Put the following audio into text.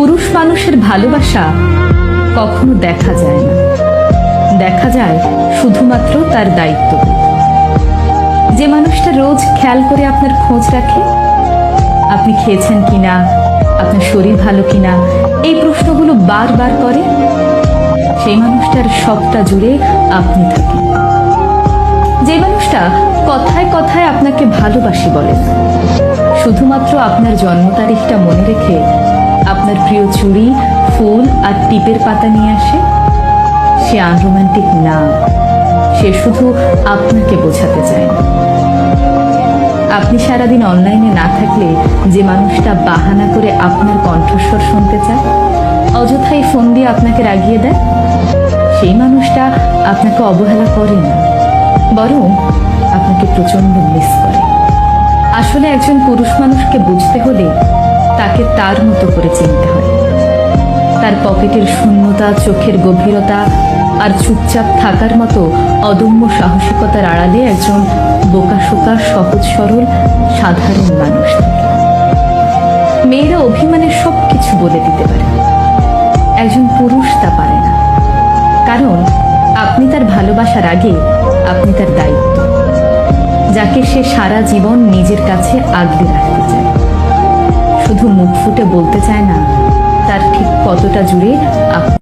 পুরুষ মানুষের ভালোবাসা কখনো দেখা যায় না, দেখা যায় শুধুমাত্র তার দায়িত্ব। যে মানুষটা রোজ খেয়াল করে আপনার খোঁজ রাখে, আপনি খেয়েছেন কিনা, আপনার শরীর ভালো কিনা, এই প্রশ্নগুলো বারবার করে, সেই মানুষটার সবটা জুড়ে আপনি থাকেন। যে মানুষটা কথায় কথায় আপনাকে ভালোবাসি বলে না, শুধুমাত্র আপনার জন্ম তারিখটা মনে রেখে আপনার প্রিয় চুড়ি, ফুল আর টিপের পাতা নিয়ে আসে, সে আনরোম্যান্টিক না, সে শুধু আপনাকে বোঝাতে চায় না। আপনি সারাদিন অনলাইনে না থাকলে যে মানুষটা বাহানা করে আপনার কণ্ঠস্বর শুনতে চায়, অযথাই ফোন দিয়ে আপনাকে রাগিয়ে দেয়, সেই মানুষটা আপনাকে অবহেলা করে না, বরং আপনাকে প্রচন্ড মিস করে। আসলে একজন পুরুষ মানুষকে বুঝতে হলে তাকে তার মতো করে চিনতে হয়। তার পকেটের শূন্যতা, চোখের গভীরতা আর চুপচাপ থাকার মতো অদম্য সাহসিকতার আড়ালে একজন বোকাশোকা, সহজ সরল, সাধারণ মানুষ থাকে। মেয়েরা অভিমানের সবকিছু বলে দিতে পারে, একজন পুরুষ তা পারে না, কারণ আপনি তার ভালোবাসার আগে আপনি তার দায়িত্ব, যাকে সে সারা জীবন নিজের কাছে আগলে রাখতে চায়। শুধু মুখ ফুটে বলতে চায় না তার ঠিক কতটা জুড়ে আপনি